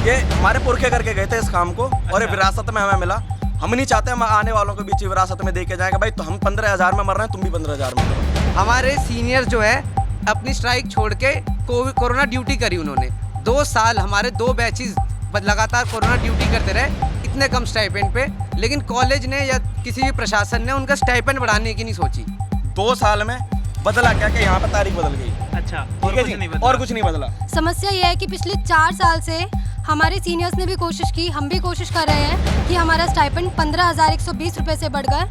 ये हमारे पुरखे करके गए थे इस काम को और ये विरासत में हमें मिला। हम नहीं चाहते हम आने वालों को बीच विरासत में दे के जाएंगे भाई, तो हम 15,000 में मर रहे हैं, तुम भी 15,000 में मरो। हमारे सीनियर जो है अपनी स्ट्राइक छोड़ के कोरोना ड्यूटी करी उन्होंने। 2 साल हमारे 2 बैचेस लगातार कोरोना ड्यूटी करते रहे इतने कम स्टाइपेंड पे, लेकिन कॉलेज ने या किसी भी प्रशासन ने उनका स्टाइपेंड बढ़ाने की नहीं सोची। 2 साल में बदला क्या कि यहाँ पर तारीख बदल गई। अच्छा, ठीक है जी, और कुछ नहीं बदला। समस्या ये है कि पिछले 4 साल से हमारे सीनियर्स ने भी कोशिश की, हम भी कोशिश कर रहे हैं कि हमारा स्टाइपेंड 15,120 रुपये से बढ़कर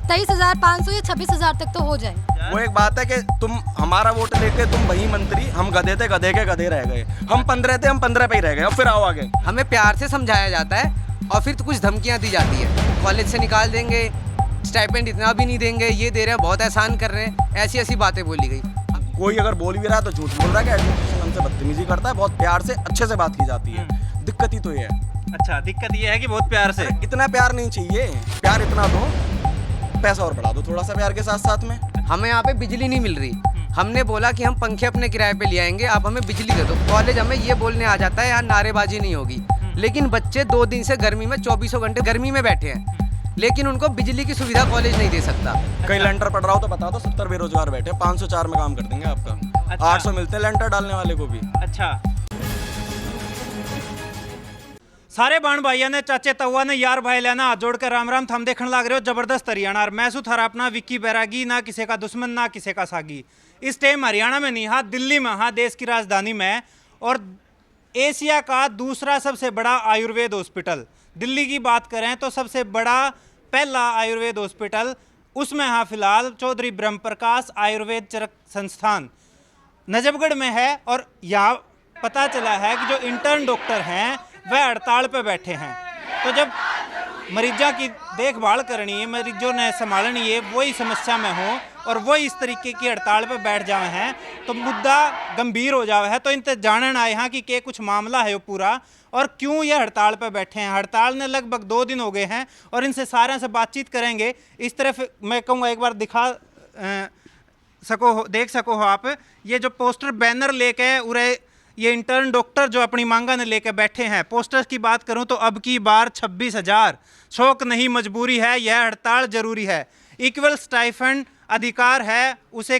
23,500 या 26,000 तक तो हो जाए। वो एक बात है कि तुम हमारा वोट लेके तुम वही मंत्री, हम गधे थे, गधे के गधे रह गए। हम 15 थे, हम 15 पे ही रह गए। अब फिर आओ आगे। हमें प्यार से समझाया जाता है और फिर तो कुछ धमकियाँ दी जाती है, कॉलेज से निकाल देंगे, स्टाइपेंड इतना भी नहीं देंगे, ये दे रहे हैं, बहुत एहसान कर रहे हैं, ऐसी ऐसी बातें बोली गई। कोई अगर बोल भी रहा है तो झूठ बोल रहा है कि एडमिनिस्ट्रेशन हमसे बदतमीजी करता है। बहुत प्यार से अच्छे से बात की जाती है। दिक्कत ही तो ये है। अच्छा, दिक्कत ये है कि बहुत प्यार से। इतना प्यार नहीं चाहिए, प्यार इतना दो, पैसा और बढ़ा दो थोड़ा सा प्यार के साथ साथ में। हमें यहाँ पे बिजली नहीं मिल रही, हमने बोला कि हम पंखे अपने किराए पे ले आएंगे, आप हमें बिजली दे दो। कॉलेज हमें ये बोलने आ जाता है यहाँ नारेबाजी नहीं होगी, लेकिन बच्चे 2 दिन से गर्मी में 24 घंटे गर्मी में बैठे हैं, लेकिन उनको बिजली की सुविधा कॉलेज नहीं दे सकता। कहीं लेंटर पड़ रहा हो तो बता दो, 70 बेरोजगार बैठे, 504 में काम कर देंगे आपका। अच्छा। 800 मिलते हैं लेंटर डालने वाले को भी। अच्छा, सारे बाण भाइयों ने, चाचे तवा ने, यार भाई लेना हाथ जोड़कर राम राम। थम देखने लग रहे हो जबरदस्त हरियाणा और मैं थारा अपना विक्की बैरागी, ना किसी का दुश्मन ना किसी का सागी। इस टाइम हरियाणा में नहीं, हाँ दिल्ली में, हाँ देश की राजधानी में, और एशिया का दूसरा सबसे बड़ा आयुर्वेद हॉस्पिटल। दिल्ली की बात करें तो सबसे बड़ा पहला आयुर्वेद हॉस्पिटल उसमें हाँ फिलहाल चौधरी ब्रह्म प्रकाश आयुर्वेद चरक संस्थान नजफगढ़ में है। और यहाँ पता चला है कि जो इंटर्न डॉक्टर हैं वह हड़ताल पे बैठे हैं। तो जब मरीजों की देखभाल करनी है, मरीजों ने संभालनी है, वही समस्या में हो और वही इस तरीके की हड़ताल पे बैठ जावे हैं तो मुद्दा गंभीर हो जावे है। तो इनते जानन आए हैं कि के कुछ मामला है वो पूरा और क्यों ये हड़ताल पे बैठे हैं। हड़ताल ने लगभग 2 दिन हो गए हैं और इनसे सारे से बातचीत करेंगे। इस तरफ मैं कहूँगा एक बार देख सको हो आप, ये जो पोस्टर बैनर लेके उरे ये इंटर्न डॉक्टर जो अपनी मांगा ने लेकर बैठे हैं। पोस्टर की बात करूं तो अब की बार 26,000, शौक नहीं मजबूरी है, यह हड़ताल जरूरी है, इक्वल स्टाइफंड अधिकार है, उससे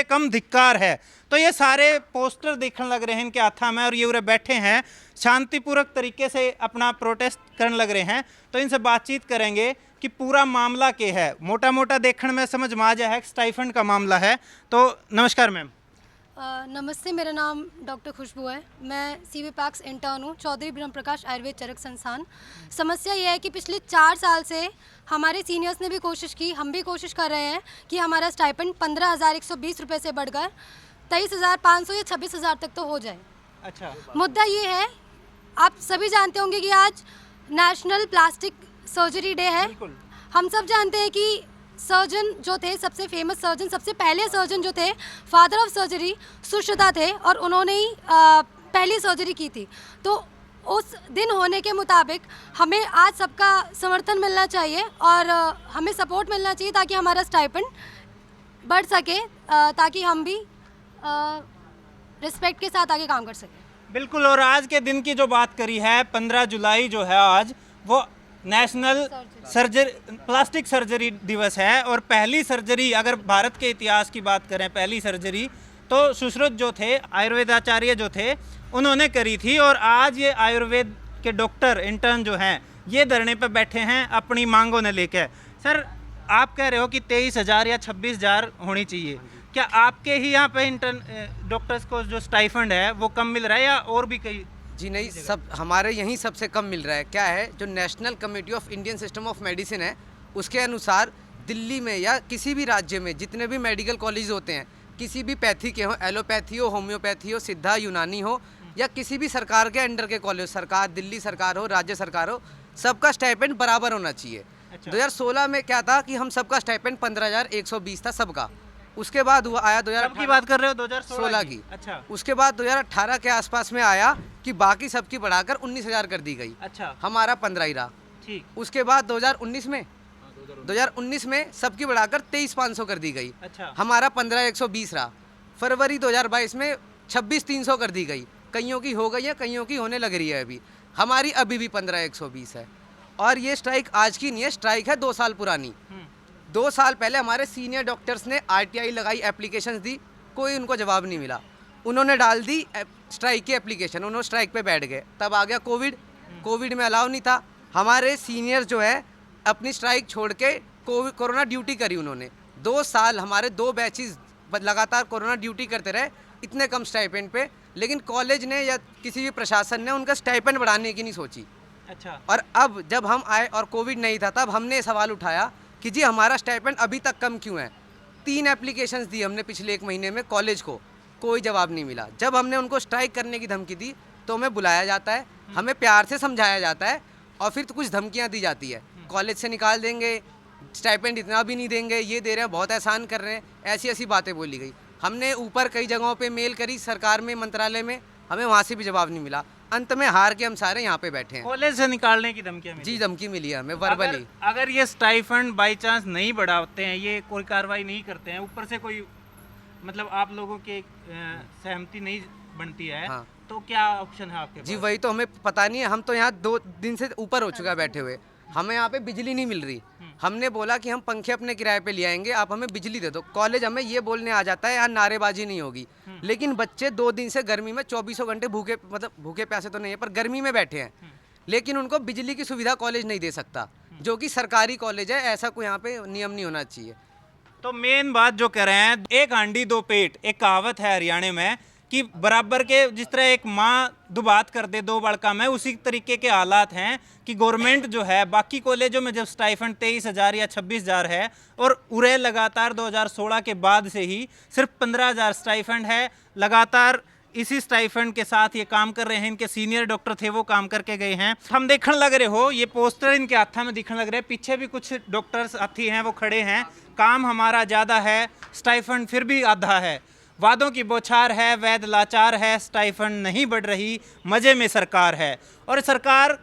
कम धिक्कार है। तो ये सारे पोस्टर देखने लग रहे हैं इनके हाथा में और ये उरे बैठे हैं शांतिपूर्वक तरीके से अपना प्रोटेस्ट करने लग रहे हैं। तो इनसे बातचीत करेंगे कि पूरा मामला क्या है। मोटा मोटा देखने में समझ में आ जाए है स्टाइफंड का मामला है। तो नमस्कार मैम। नमस्ते, मेरा नाम डॉक्टर खुशबू है, मैं सीवी पैक्स इंटर्न हूँ, चौधरी ब्रह्म प्रकाश आयुर्वेद चरक संस्थान। समस्या ये है कि पिछले 4 साल से हमारे सीनियर्स ने भी कोशिश की, हम भी कोशिश कर रहे हैं कि हमारा स्टाइपेंड 15,120 रुपये से बढ़कर 23,500 या 26,000 तक तो हो जाए। अच्छा, मुद्दा ये है, आप सभी जानते होंगे कि आज नेशनल प्लास्टिक सर्जरी डे है। हम सब जानते हैं कि सर्जन जो थे, सबसे फेमस सर्जन, सबसे पहले सर्जन जो थे, फादर ऑफ सर्जरी सुश्रुता थे और उन्होंने ही पहली सर्जरी की थी। तो उस दिन होने के मुताबिक हमें आज सबका समर्थन मिलना चाहिए और हमें सपोर्ट मिलना चाहिए ताकि हमारा स्टाइपेंड बढ़ सके, ताकि हम भी रिस्पेक्ट के साथ आगे काम कर सकें। बिल्कुल। और आज के दिन की जो बात करी है, 15 जुलाई जो है आज, वो नेशनल प्लास्टिक सर्जरी दिवस है। और पहली सर्जरी, अगर भारत के इतिहास की बात करें, पहली सर्जरी तो सुश्रुत जो थे, आयुर्वेदाचार्य जो थे, उन्होंने करी थी। और आज ये आयुर्वेद के डॉक्टर इंटर्न जो हैं ये धरने पे बैठे हैं अपनी मांगों ने लेकर। सर, आप कह रहे हो कि 23,000 या 26,000 होनी चाहिए, क्या आपके ही यहाँ पे इंटर्न डॉक्टर्स को जो स्टाइफंड है वो कम मिल रहा है या और भी कहीं? जी नहीं, सब हमारे यहीं सबसे कम मिल रहा है। क्या है, जो national committee of Indian system of medicine है उसके अनुसार दिल्ली में या किसी भी राज्य में जितने भी मेडिकल कॉलेज होते हैं, किसी भी पैथी के हो, एलोपैथी हो, होम्योपैथी हो, सिद्धा, यूनानी हो, या किसी भी सरकार के अंडर के कॉलेज, सरकार दिल्ली सरकार हो, राज्य सरकार हो, सबका स्टाइपेंड बराबर होना चाहिए। 2016 में क्या था कि हम सबका स्टाइपेंड 15,120 था सबका। उसके बाद हुआ आया 2018 की बात कर रहे हो 2016 की। अच्छा। उसके बाद 2018 के आसपास में आया कि बाकी सबकी बढ़ाकर 19,000 कर दी गई। अच्छा। हमारा 15 ही रहा। ठीक। उसके बाद 2019 में सबकी बढ़ाकर 23,500 कर दी गई। अच्छा। हमारा 15,120 रहा। फरवरी 2022 में 26,300 कर दी गई। कईयों की हो गई है, कईयों की होने लग रही है अभी। हमारी अभी भी 15,120 है। और ये स्ट्राइक आज की नहीं है, स्ट्राइक है 2 साल पुरानी। 2 साल पहले हमारे सीनियर डॉक्टर्स ने RTI लगाई, एप्लीकेशंस दी, कोई उनको जवाब नहीं मिला। उन्होंने डाल दी स्ट्राइक की एप्लीकेशन, उन्होंने स्ट्राइक पे बैठ गए। तब आ गया कोविड में अलाउ नहीं था। हमारे सीनियर्स जो है अपनी स्ट्राइक छोड़ के कोरोना ड्यूटी करी उन्होंने। 2 साल हमारे 2 बैचेस लगातार कोरोना ड्यूटी करते रहे, इतने कम स्टाइपेंड पे। लेकिन कॉलेज ने या किसी भी प्रशासन ने उनका स्टाइपेंड बढ़ाने की नहीं सोची। अच्छा। और अब जब हम आए और कोविड नहीं था, तब हमने सवाल उठाया कि जी हमारा स्टाइपेंड अभी तक कम क्यों है। 3 एप्लीकेशंस दी हमने पिछले 1 महीने में कॉलेज को, कोई जवाब नहीं मिला। जब हमने उनको स्ट्राइक करने की धमकी दी तो हमें बुलाया जाता है, हमें प्यार से समझाया जाता है और फिर तो कुछ धमकियाँ दी जाती है, कॉलेज से निकाल देंगे, स्टाइपेंड इतना भी नहीं देंगे, ये दे रहे हैं, बहुत एहसान कर रहे हैं, ऐसी ऐसी बातें बोली गई। हमने ऊपर कई जगहों पे मेल करी, सरकार में, मंत्रालय में, हमें वहाँ से भी जवाब नहीं मिला। अंत में हार के हम सारे यहाँ पे बैठे हैं। कॉलेज से निकालने की धमकियाँ मिली? जी, धमकी मिली है हमें वर्बली। अगर ये स्टाइफंड बाई चांस नहीं बढ़ाते हैं, ये कोई कार्रवाई नहीं करते हैं, ऊपर से कोई मतलब आप लोगों की सहमति नहीं बनती है, हाँ। तो क्या ऑप्शन है आपके जी पास? वही तो हमें पता नहीं है। हम तो यहाँ 2 दिन से ऊपर हो चुका है बैठे हुए, हमें यहाँ पे बिजली नहीं मिल रही। हमने बोला कि हम पंखे अपने किराए पे ले आएंगे, आप हमें बिजली दे दो। कॉलेज हमें ये बोलने आ जाता है यहाँ नारेबाजी नहीं होगी, लेकिन बच्चे 2 दिन से गर्मी में 24 घंटे भूखे, मतलब भूखे प्यासे तो नहीं है पर गर्मी में बैठे हैं, लेकिन उनको बिजली की सुविधा कॉलेज नहीं दे सकता, जो कि सरकारी कॉलेज है। ऐसा कोई यहाँ पे नियम नहीं होना चाहिए। तो मेन बात जो कह रहे हैं, एक हांडी 2 पेट, एक कहावत है हरियाणा में कि बराबर के जिस तरह एक माँ दुबात कर दे 2 बड़का में, उसी तरीके के हालात हैं कि गवर्नमेंट जो है बाकी कॉलेजों में जब स्टाइफंड 23,000 या 26,000 है और उरे लगातार 2016 के बाद से ही सिर्फ 15,000 स्टाइफंड है। लगातार इसी स्टाइफंड के साथ ये काम कर रहे हैं, इनके सीनियर डॉक्टर थे वो काम करके गए हैं। हम देखने लग रहे हो, ये पोस्टर इनके हाथों में दिखने लग रहे हैं, पीछे भी कुछ डॉक्टर साथी हैं वो खड़े हैं। काम हमारा ज़्यादा है, स्टाइफंड फिर भी आधा है, वादों की बौछार है, वैध लाचार है, स्टाइफंड नहीं बढ़ रही, मज़े में सरकार है। और सरकार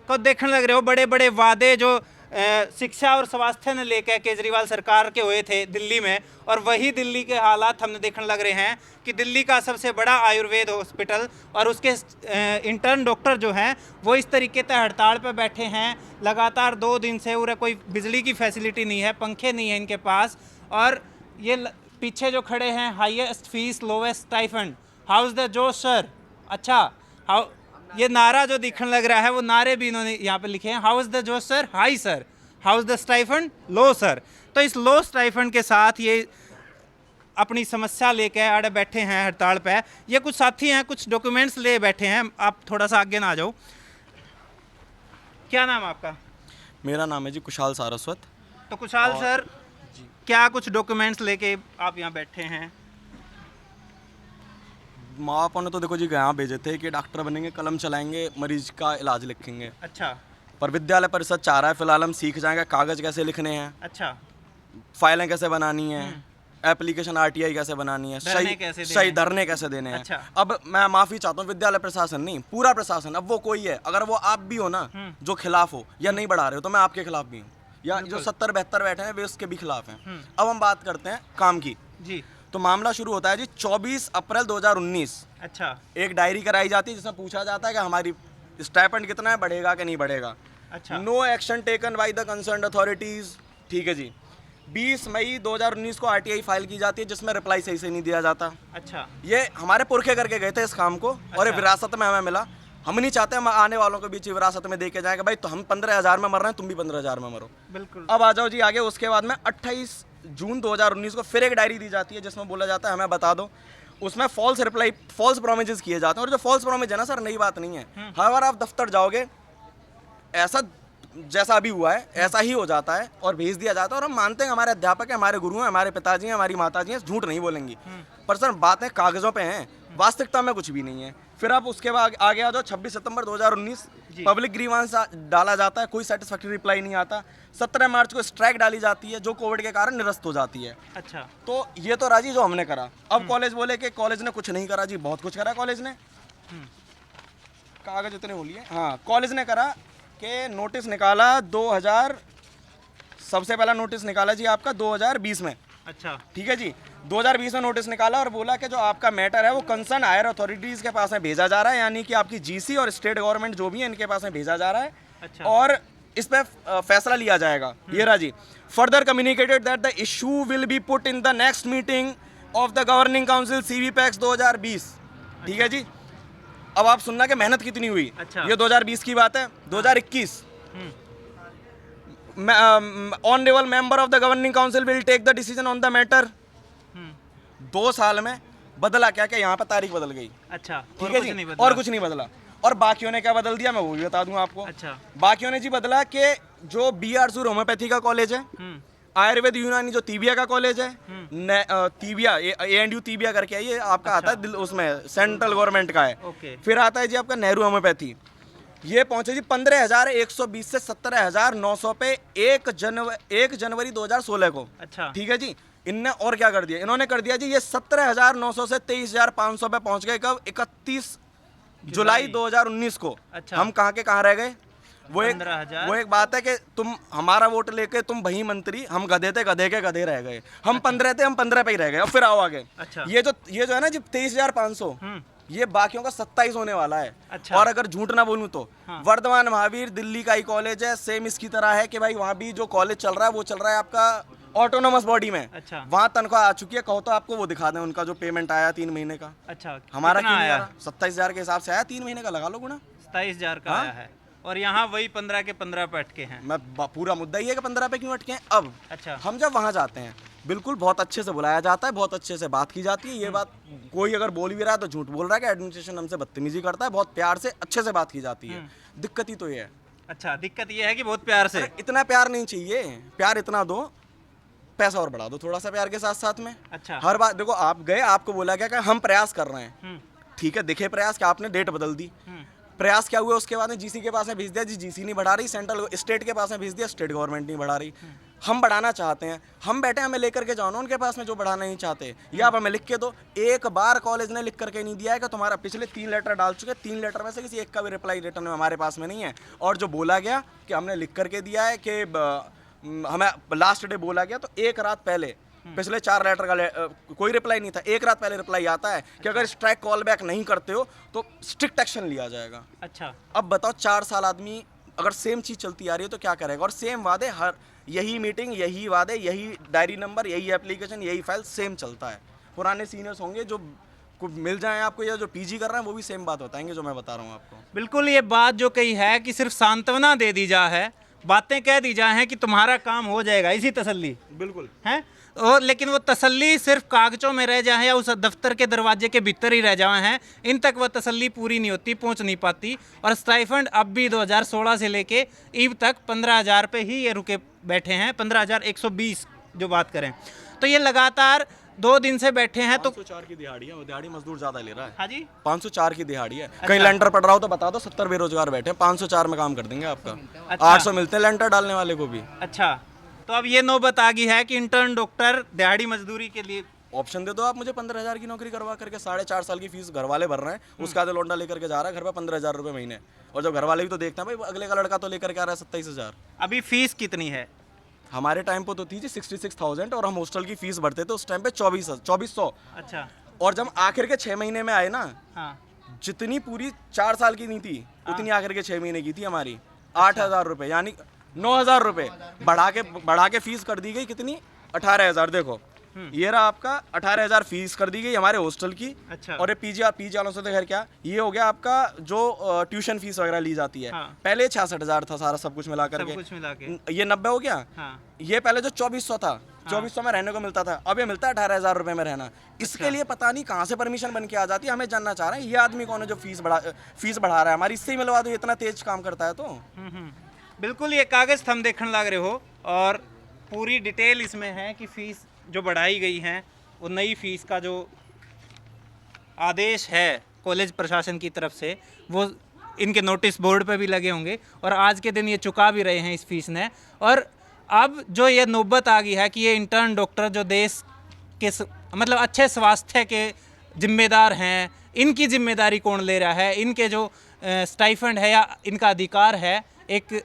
को देखने लग रहे हो, बड़े बड़े वादे जो शिक्षा और स्वास्थ्य ने लेकर केजरीवाल सरकार के हुए थे दिल्ली में, और वही दिल्ली के हालात हमने देखने लग रहे हैं कि दिल्ली का सबसे बड़ा आयुर्वेद हॉस्पिटल और उसके इंटर्न डॉक्टर जो हैं वो इस तरीके से हड़ताल पर बैठे हैं लगातार 2 दिन से। उन्हें कोई बिजली की फैसिलिटी नहीं है, पंखे नहीं है इनके पास। और ये पीछे जो खड़े हैं, highest fees lowest stipend, house the जोश सर। अच्छा, हाउ ये नारा जो दिखने लग रहा है वो नारे भी इन्होंने यहाँ पे लिखे हैं, हाउस द जोश sir, high sir, house the stipend, low sir. तो इस लो स्टाइफंड के साथ ये अपनी समस्या लेके आड़े बैठे हैं हड़ताल पे। ये कुछ साथी हैं, कुछ डॉक्यूमेंट्स ले बैठे हैं, आप थोड़ा सा आगे ना आ जाओ। क्या नाम आपका? मेरा नाम है जी कुशाल सारस्वत। तो कुशाल सर, क्या कुछ डॉक्यूमेंट्स लेके आप यहाँ बैठे हैं? माँ बापों ने तो देखो जी यहाँ भेजे थे कि डॉक्टर बनेंगे, कलम चलाएंगे, मरीज का इलाज लिखेंगे। अच्छा। पर विद्यालय परिषद चाह रहा है फिलहाल हम सीख जाएंगे कागज़ कैसे लिखने हैं, अच्छा। फाइलें कैसे बनानी है, एप्लीकेशन RTI कैसे बनानी है, सही धरने कैसे देने हैं। अच्छा। अब मैं माफ़ी चाहता हूँ, विद्यालय प्रशासन नहीं, पूरा प्रशासन, अब वो कोई है, अगर वो आप भी हो ना जो खिलाफ हो या नहीं बढ़ा रहे हो, तो मैं आपके खिलाफ भी हूँ, या जो 70-72 बैठे हैं वे उसके भी खिलाफ हैं। अब हम बात करते हैं काम की जी। तो मामला शुरू होता है जी 24 अप्रैल 2019। अच्छा। एक डायरी कराई जाती है जिसमें पूछा जाता है कि हमारी स्टाइपेंड कितना है, बढ़ेगा कि नहीं बढ़ेगा। अच्छा। No action taken by the concerned authorities. ठीक है जी। 20 मई 2019 को RTI फाइल की जाती है जिसमें रिप्लाई सही से नहीं दिया जाता। अच्छा। ये हमारे पुरखे करके गए थे इस काम को और ये विरासत में हमें मिला। हम नहीं चाहते हम आने वालों के बीच विरासत में दे के जाएंगे भाई, तो हम 15,000 में मर रहे हैं, तुम भी 15,000 में मरो। बिल्कुल। अब आ जाओ जी आगे। उसके बाद में 28 जून 2019 को फिर एक डायरी दी जाती है जिसमें बोला जाता है हमें बता दो। उसमें फॉल्स प्रोमिसेस किए जाते हैं, और जो फॉल्स प्रोमिस है ना सर, नई बात नहीं है। हर बार आप दफ्तर जाओगे ऐसा जैसा अभी हुआ है ऐसा ही हो जाता है और भेज दिया जाता है। और हम मानते हैं हमारे अध्यापक हैं, हमारे गुरु हैं, हमारे पिताजी हैं, हमारी माताजी हैं, झूठ नहीं बोलेंगी, पर सर बातें कागजों पे हैं, वास्तविकता में कुछ भी नहीं है। फिर आप उसके बाद आगे आ जाओ 26 सितंबर 2019 पब्लिक ग्रीवांस डाला जाता है, कोई सेटिस्फैक्टरी रिप्लाई नहीं आता। 17 मार्च को स्ट्राइक डाली जाती है जो कोविड के कारण निरस्त हो जाती है। अच्छा। तो ये तो राजी जो हमने करा। अब कॉलेज बोले कि कॉलेज ने कुछ नहीं करा जी, बहुत कुछ करा कॉलेज ने। कागज इतने बोलिए। हाँ, कॉलेज ने करा कि नोटिस निकाला 2000, सबसे पहला नोटिस निकाला जी आपका 2020 में अच्छा ठीक है जी। 2020 में नोटिस निकाला और बोला कि जो आपका मैटर है वो कंसर्न हायर अथॉरिटीज़ के पास में भेजा जा रहा है, यानी कि आपकी जीसी और स्टेट गवर्नमेंट जो भी है इनके पास में भेजा जा रहा है। अच्छा। और इस पे फैसला लिया जाएगा। ये रहा जी। Further communicated that the issue will be put in the next meeting of the governing council CVPAX 2020। ठीक है जी। अब आप सुनना कि मेहनत कितनी हुई। अच्छा। ये 2020 की बात है। 2021 honourable member of the governing council will take the decision on the matter. 2 साल में बदला क्या क्या, यहाँ पर तारीख बदल गई। अच्छा, ठीक और है कुछ जी। नहीं बदला। और कुछ नहीं बदला। और बाकियों ने क्या बदल दिया मैं वो भी बता दूं आपको। अच्छा। बाकियों ने जी बदला कि जो BR सूर होम्योपैथी का कॉलेज है, आयुर्वेद यूनानी जो तीबिया का कॉलेज है, तीबिया ANU तीबिया करके है, ये आपका आता है उसमें सेंट्रल गवर्नमेंट का है। ओके। फिर आता है जी आपका नेहरू होम्योपैथी, ये पहुंचे जी 15,120 से 17,900 पे 1 जनवरी 2016 को। अच्छा। ठीक है जी। इनने और क्या कर दिया, इन्होंने कर दिया जी ये 17,900 से 23,500 पे पहुंच गए कब, 31 जुलाई 2019 को। अच्छा। हम कहाँ के कहाँ रह गए। वो 15,000। एक बात है कि तुम हमारा वोट लेके तुम वही मंत्री, हम गधे थे, गधे के गधे रह गए। हम 15 थे, हम 15 पे ही रह गए। अब फिर आओ आगे। अच्छा। ये जो है ना जी 23,500, ये बाकियों का 27 होने वाला है। अच्छा। और अगर झूठ ना बोलूं तो वर्धमान महावीर दिल्ली का ही कॉलेज है, सेम इसकी तरह है कि भाई वहाँ भी जो कॉलेज चल रहा है वो चल रहा है आपका ऑटोनोमस बॉडी में। अच्छा। वहाँ तनख्वाह आ चुकी है। कहो तो आपको वो दिखा दें उनका जो पेमेंट आया 3 महीने का। अच्छा, हमारा कितना क्यों नहीं आ आया? रहा? 27,000 के हिसाब से आया, 3 महीने का लगा लो गुना। 27,000 का हाँ? आया है, और यहाँ वही 15 के 15 पे अटके हैं। पूरा मुद्दा ही है कि 15 पे क्यों अटके हैं। अब अच्छा। हम जब वहाँ जाते हैं बिल्कुल बहुत अच्छे से बुलाया जाता है, बहुत अच्छे से बात की जाती है। ये बात कोई अगर बोल भी रहा है तो झूठ बोल रहा है कि एडमिनिस्ट्रेशन हमसे बदतमीजी करता है। बहुत प्यार से अच्छे से बात की जाती है। दिक्कत ही तो ये है। अच्छा, दिक्कत ये है कि बहुत प्यार से। इतना प्यार नहीं चाहिए, प्यार इतना दो, पैसा और बढ़ा दो थोड़ा सा प्यार के साथ साथ में। अच्छा। हर बात देखो, आप गए, आपको बोला गया कि हम प्रयास कर रहे हैं। ठीक है, दिखे प्रयास कि आपने डेट बदल दी। प्रयास क्या हुआ, उसके बाद में जीसी के पास में भेज दिया जी, जीसी नहीं बढ़ा रही। सेंट्रल स्टेट के पास में भेज दिया, स्टेट गवर्नमेंट नहीं बढ़ा रही। हम बढ़ाना चाहते हैं, हम बैठे हमें लेकर के जाओ ना उनके पास में जो बढ़ाना नहीं चाहते, या आप हमें लिख के दो। एक बार कॉलेज ने लिख करके नहीं दिया है कि तुम्हारा पिछले 3 लेटर डाल चुके, 3 लेटर में से किसी एक का भी रिप्लाई रिटर्न में हमारे पास में नहीं है। और जो बोला गया कि हमने लिख करके दिया है कि हमें लास्ट डे बोला गया, तो एक रात पहले पिछले 4 लेटर का कोई रिप्लाई नहीं था। एक रात पहले रिप्लाई आता है कि अगर स्ट्राइक कॉल बैक नहीं करते हो तो स्ट्रिक्ट एक्शन लिया जाएगा। अच्छा। अब बताओ 4 साल आदमी अगर सेम चीज़ चलती आ रही है तो क्या करेगा। और सेम वादे, हर यही मीटिंग, यही वादे, यही डायरी नंबर, यही एप्लीकेशन, यही फाइल सेम चलता है। पुराने सीनियर्स होंगे जो मिल जाएं आपको, या जो पीजी कर रहे हैं वो भी सेम बात बताएंगे जो मैं बता रहा हूँ आपको। बिल्कुल, ये बात जो कही है कि सिर्फ सांत्वना दे दी जा है, बातें कह दी जाए हैं कि तुम्हारा काम हो जाएगा, इसी तसल्ली बिल्कुल है। और लेकिन वो तसल्ली सिर्फ कागजों में रह जाए या उस दफ्तर के दरवाजे के भीतर ही रह जाए हैं, इन तक वह तसल्ली पूरी नहीं होती, पहुंच नहीं पाती। और स्टाइफंड अब भी 2016 से लेके ईब तक 15,000 पे ही ये रुके बैठे हैं। 15,120 जो बात करें तो ये लगातार 2 दिन से बैठे हैं। तो 504 की दिहाड़ी है, वो दिहाड़ी मजदूर ज़्यादा ले रहा है। हाँ जी, 504 की दिहाड़ी है। कहीं लेंटर पड़ रहा हो तो बता दो, 70 बेरोजगार बैठे हैं, 504 में काम कर देंगे आपका। अच्छा। 800 मिलते हैं लेंटर डालने वाले को भी। अच्छा। तो अब ये नौबत आ गई है कि इंटर्न डॉक्टर दिहाड़ी मजदूरी के लिए ऑप्शन दे दो आप मुझे। 15,000 की नौकरी करवा करके 4.5 साल की फीस घर वाले भर रहे हैं, उसका तो लौंडा लेकर के जा रहा है घर पे 15,000 रुपये महीने। और जब घर वाले भी तो देखते हैं भाई अगले का लड़का तो लेकर के आ रहा है 27,000। अभी फीस कितनी है? हमारे टाइम पे तो थी जी 66,000, और हम हॉस्टल की फीस भरते थे उस टाइम पे 2400। अच्छा। और जब आखिर के 6 महीने में आए ना, हाँ। जितनी पूरी 4 साल की नहीं थी उतनी आखिर के 6 महीने की थी हमारी। 8,000 रुपये, यानी 9,000 रुपये बढ़ा के फीस कर दी गई कितनी, 18,000। देखो ये रहा आपका 18,000 फीस कर दी गई हमारे हॉस्टल की। अच्छा। और ये पीजी वालों से तो खैर क्या, ये हो गया आपका जो ट्यूशन फीस वगैरह ली जाती है। हाँ। पहले 66,000 था सारा सब कुछ मिला सब करके, कुछ मिला के ये 90 हो गया। हाँ। ये पहले जो 2400 था, 2400 में रहने को मिलता था, अब ये मिलता है 18,000 रुपये में रहना। इसके लिए पता नहीं कहाँ से परमिशन बन के आ जाती है। हमें जानना चाह रहे हैं ये आदमी कौन है जो फीस बढ़ा रहा है हमारी, इससे ही मिलवा दो, इतना तेज काम करता है तो। बिल्कुल, ये कागज़ थम देखने लग रहे हो, और पूरी डिटेल इसमें है कि फ़ीस जो बढ़ाई गई है, वो नई फ़ीस का जो आदेश है कॉलेज प्रशासन की तरफ से, वो इनके नोटिस बोर्ड पे भी लगे होंगे, और आज के दिन ये चुका भी रहे हैं इस फीस ने। और अब जो ये नौबत आ गई है कि ये इंटर्न डॉक्टर जो देश के मतलब अच्छे स्वास्थ्य के जिम्मेदार हैं, इनकी जिम्मेदारी कौन ले रहा है, इनके जो स्टाइफंड है या इनका अधिकार है एक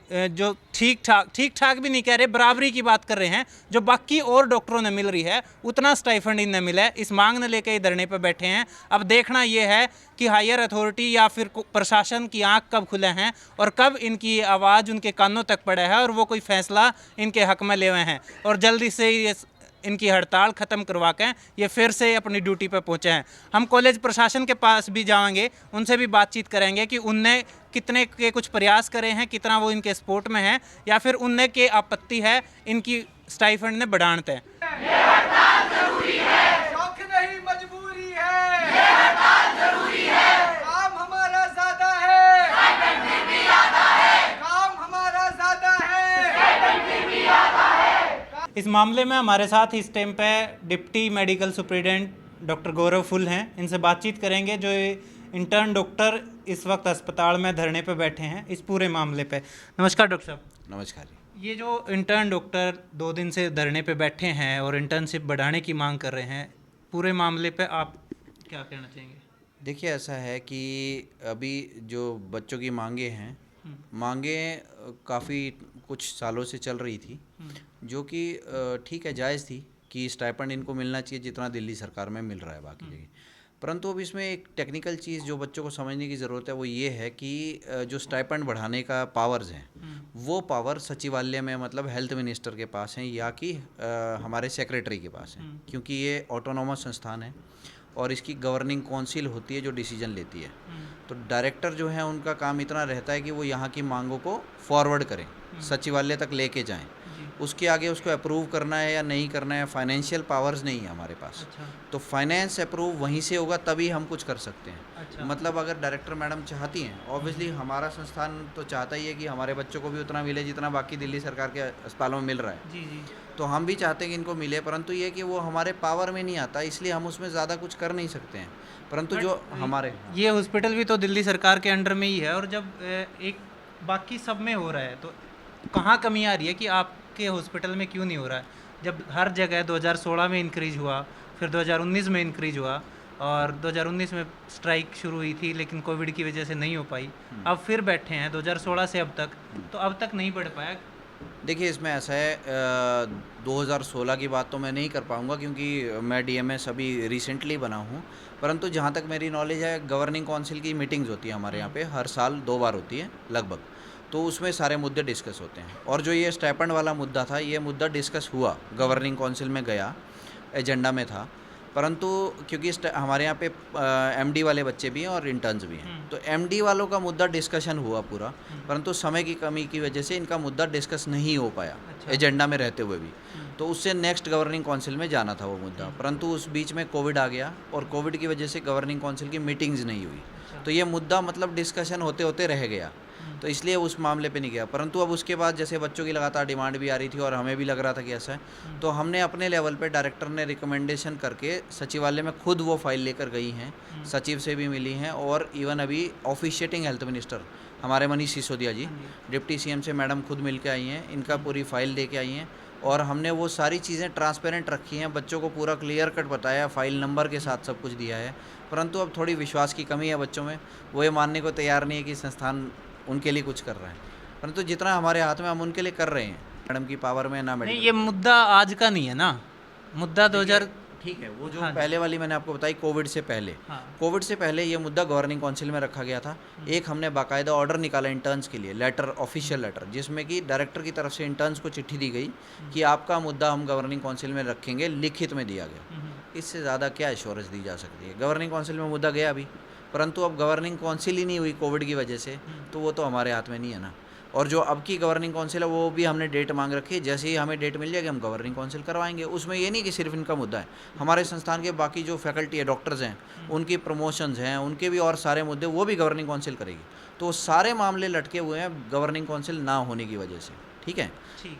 जो ठीक ठाक भी नहीं कह रहे, बराबरी की बात कर रहे हैं, जो बाकी और डॉक्टरों ने मिल रही है उतना स्टाइफंड इन्हें मिला है। इस मांग ने लेकर धरने पर बैठे हैं। अब देखना यह है कि हायर अथॉरिटी या फिर प्रशासन की आंख कब खुले हैं और कब इनकी आवाज़ उनके कानों तक पड़ा है और वो कोई फैसला इनके हक में ले हुए हैं और जल्दी से ये इनकी हड़ताल ख़त्म करवा के ये फिर से अपनी ड्यूटी पर पहुँचे हैं। हम कॉलेज प्रशासन के पास भी जाएंगे, उनसे भी बातचीत करेंगे कि उनने कितने के कुछ प्रयास करे हैं, कितना वो इनके सपोर्ट में है या फिर उनने के आपत्ति है इनकी स्टाइफंड ने बढ़ाते हैं। शौक नहीं मजबूरी है, ये हड़ताल जरूरी है, काम हमारा ज़्यादा है, काम हमारा ज़्यादा है, इस मामले में हमारे साथ इस टाइम पे डिप्टी मेडिकल सुप्रिटेंडेंट डॉक्टर गौरव फुल हैं। इनसे बातचीत करेंगे जो इंटर्न डॉक्टर इस वक्त अस्पताल में धरने पे बैठे हैं इस पूरे मामले पे। नमस्कार डॉक्टर साहब। नमस्कार। ये जो इंटर्न डॉक्टर 2 दिन से धरने पे बैठे हैं और इंटर्नशिप बढ़ाने की मांग कर रहे हैं, पूरे मामले पे आप क्या कहना चाहेंगे? देखिए, ऐसा है कि अभी जो बच्चों की मांगें काफ़ी कुछ सालों से चल रही थी, जो कि ठीक है, जायज़ थी कि स्टाइपेंड इनको मिलना चाहिए जितना दिल्ली सरकार में मिल रहा है बाकी जगह। परंतु अब इसमें एक टेक्निकल चीज़ जो बच्चों को समझने की ज़रूरत है वो ये है कि जो स्टाइपेंड बढ़ाने का पावर्स हैं वो पावर सचिवालय में, मतलब हेल्थ मिनिस्टर के पास हैं या कि हमारे सेक्रेटरी के पास हैं, क्योंकि ये ऑटोनोमस संस्थान है और इसकी गवर्निंग काउंसिल होती है जो डिसीजन लेती है। तो डायरेक्टर जो है उनका काम इतना रहता है कि वो यहाँ की मांगों को फॉरवर्ड करें, सचिवालय तक लेके जाएं। उसके आगे उसको अप्रूव करना है या नहीं करना है, फाइनेंशियल पावर्स नहीं है हमारे पास। तो फाइनेंस अप्रूव वहीं से होगा तभी हम कुछ कर सकते हैं। मतलब अगर डायरेक्टर मैडम चाहती हैं, ऑब्वियसली हमारा संस्थान तो चाहता ही है कि हमारे बच्चों को भी उतना मिले जितना बाकी दिल्ली सरकार के अस्पतालों में मिल रहा है। जी। तो हम भी चाहते हैं कि इनको मिले, परंतु ये कि वो हमारे पावर में नहीं आता, इसलिए हम उसमें ज़्यादा कुछ कर नहीं सकते हैं। परंतु जो हमारे ये हॉस्पिटल भी तो दिल्ली सरकार के अंडर में ही है और जब एक बाकी सब में हो रहा है तो कहाँ कमी आ रही है कि आपके हॉस्पिटल में क्यों नहीं हो रहा है? जब हर जगह 2016 में इंक्रीज हुआ, फिर 2019 में इंक्रीज हुआ और 2019 में स्ट्राइक शुरू हुई थी लेकिन कोविड की वजह से नहीं हो पाई। अब फिर बैठे हैं 2016 से अब तक, तो अब तक नहीं बढ़ पाया। देखिए, इसमें ऐसा है, 2016 की बात तो मैं नहीं कर पाऊँगा क्योंकि मैं DMS अभी रिसेंटली बना हूँ। परंतु जहाँ तक मेरी नॉलेज है, गवर्निंग काउंसिल की मीटिंग्स होती है हमारे यहाँ पे, हर साल 2 बार होती है लगभग। तो उसमें सारे मुद्दे डिस्कस होते हैं और जो ये स्टाइपेंड वाला मुद्दा था, ये मुद्दा डिस्कस हुआ, गवर्निंग काउंसिल में गया, एजेंडा में था। परंतु क्योंकि हमारे यहाँ पे MD वाले बच्चे भी हैं और इंटर्न्स भी हैं, तो MD वालों का मुद्दा डिस्कशन हुआ पूरा, परंतु समय की कमी की वजह से इनका मुद्दा डिस्कस नहीं हो पाया एजेंडा में रहते हुए भी। तो उससे नेक्स्ट गवर्निंग काउंसिल में जाना था वो मुद्दा, परंतु उस बीच में कोविड आ गया और कोविड की वजह से गवर्निंग काउंसिल की मीटिंग्स नहीं हुई। तो ये मुद्दा मतलब डिस्कशन होते होते रह गया, तो इसलिए उस मामले पे नहीं गया। परंतु अब उसके बाद जैसे बच्चों की लगातार डिमांड भी आ रही थी और हमें भी लग रहा था कि ऐसा है, तो हमने अपने लेवल पे, डायरेक्टर ने रिकमेंडेशन करके सचिवालय में खुद वो फाइल लेकर गई हैं, सचिव से भी मिली हैं और इवन अभी ऑफिशिएटिंग हेल्थ मिनिस्टर हमारे मनीष सिसोदिया जी, डिप्टी CM से मैडम खुद मिल के आई हैं, इनका पूरी फाइल दे के आई हैं और हमने वो सारी चीज़ें ट्रांसपेरेंट रखी हैं, बच्चों को पूरा क्लियर कट बताया, फाइल नंबर के साथ सब कुछ दिया है। परंतु अब थोड़ी विश्वास की कमी है बच्चों में, वो ये मानने को तैयार नहीं है कि संस्थान उनके लिए कुछ कर रहा है। परंतु जितना हमारे हाथ में हम उनके लिए कर रहे हैं, मैडम की पावर में ना नहीं, मेडिकल। ये मुद्दा आज का नहीं है ना, मुद्दा 2000 ठीक है, वो जो हाँ, पहले वाली मैंने आपको बताई कोविड से पहले, हाँ। कोविड से पहले ये मुद्दा गवर्निंग काउंसिल में रखा गया था। एक हमने बाकायदा ऑर्डर निकाला इंटर्न्स के लिए, लेटर, ऑफिशियल लेटर, जिसमें कि डायरेक्टर की तरफ से इंटर्न्स को चिट्ठी दी गई कि आपका मुद्दा हम गवर्निंग काउंसिल में रखेंगे, लिखित में दिया गया। इससे ज़्यादा क्या एश्योरेंस दी जा सकती है? गवर्निंग काउंसिल में मुद्दा गया अभी, परंतु अब गवर्निंग काउंसिल ही नहीं हुई कोविड की वजह से, तो वो तो हमारे हाथ में नहीं है ना। और जो अब की गवर्निंग काउंसिल है वो भी हमने डेट मांग रखी है, जैसे ही हमें डेट मिल जाएगी हम गवर्निंग काउंसिल करवाएंगे। उसमें ये नहीं कि सिर्फ इनका मुद्दा है, हमारे संस्थान के बाकी जो फैकल्टी है, डॉक्टर्स हैं, उनकी प्रमोशंस हैं, उनके भी और सारे मुद्दे वो भी गवर्निंग काउंसिल करेगी। तो सारे मामले लटके हुए हैं गवर्निंग काउंसिल ना होने की वजह से, ठीक है।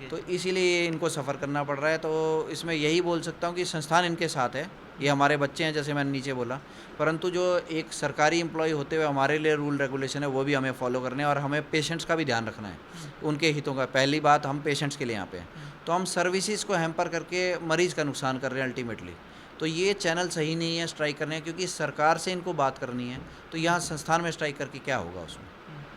तो इसीलिए इनको सफ़र करना पड़ रहा है। तो इसमें यही बोल सकता हूँ कि संस्थान इनके साथ है, ये हमारे बच्चे हैं जैसे मैंने नीचे बोला, परंतु जो एक सरकारी एम्प्लॉय होते हुए हमारे लिए रूल रेगुलेशन है वो भी हमें फॉलो करने हैं और हमें पेशेंट्स का भी ध्यान रखना है, उनके हितों का। पहली बात, हम पेशेंट्स के लिए यहाँ पे हैं, तो हम सर्विसेज को हैम्पर करके मरीज़ का नुकसान कर रहे हैं अल्टीमेटली। तो ये चैनल सही नहीं है स्ट्राइक करने, क्योंकि सरकार से इनको बात करनी है, तो यहाँ संस्थान में स्ट्राइक करके क्या होगा उसमें,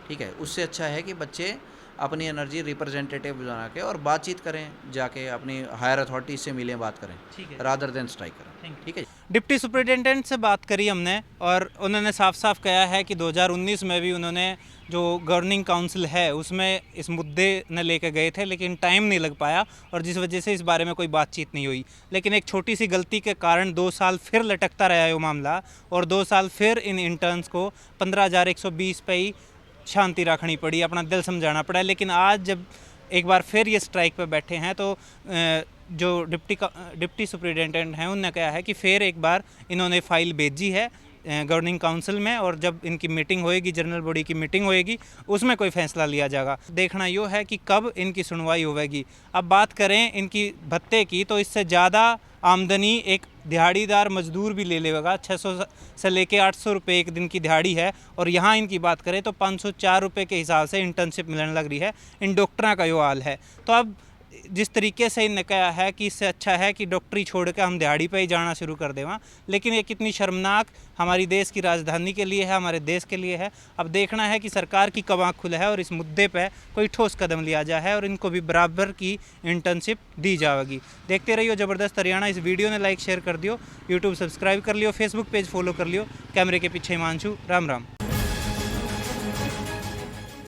ठीक है। उससे अच्छा है कि बच्चे अपनी एनर्जी रिप्रेजेंटेटिव बना के और बातचीत करें, जाके अपनी हायर अथॉरिटी से मिलें, बात करें, ठीक है। रादर देन स्ट्राइक करें। ठीक है। डिप्टी सुपरिटेंडेंट से बात करी हमने और उन्होंने साफ साफ कहा है कि 2019 में भी उन्होंने जो गवर्निंग काउंसिल है उसमें इस मुद्दे न लेकर गए थे, लेकिन टाइम नहीं लग पाया और जिस वजह से इस बारे में कोई बातचीत नहीं हुई। लेकिन एक छोटी सी गलती के कारण 2 साल फिर लटकता रहा है वो मामला और 2 साल फिर इन इंटर्न्स को 15,120 पे ही शांति रखनी पड़ी, अपना दिल समझाना पड़ा। लेकिन आज जब एक बार फिर ये स्ट्राइक पे बैठे हैं तो जो डिप्टी सुपरिटेंडेंट हैं उन्होंने कहा है कि फिर एक बार इन्होंने फाइल भेजी है गवर्निंग काउंसिल में और जब इनकी मीटिंग होएगी, जनरल बॉडी की मीटिंग होएगी, उसमें कोई फैसला लिया जाएगा। देखना यो है कि कब इनकी सुनवाई होगी। अब बात करें इनकी भत्ते की तो इससे ज़्यादा आमदनी एक दिहाड़ीदार मजदूर भी ले लेगा। 600 से लेके 800 रुपये एक दिन की दिहाड़ी है और यहाँ इनकी बात करें तो 504 रुपये के हिसाब से इंटर्नशिप मिलने लग रही है। इन डॉक्टरों का यो हाल है। तो अब जिस तरीके से इन्होंने कहा है कि इससे अच्छा है कि डॉक्टरी छोड़ के हम दिहाड़ी पे ही जाना शुरू कर दें वहाँ, लेकिन ये कितनी शर्मनाक हमारी देश की राजधानी के लिए है, हमारे देश के लिए है। अब देखना है कि सरकार की कब आँख खुला है और इस मुद्दे पे कोई ठोस कदम लिया जाए है और इनको भी बराबर की इंटर्नशिप दी जाएगी। देखते रहिए ज़बरदस्त हरियाणा। इस वीडियो ने लाइक शेयर कर दियो, यूट्यूब सब्सक्राइब कर लियो, फेसबुक पेज फॉलो कर लियो। कैमरे के पीछे हिमांशु, राम राम।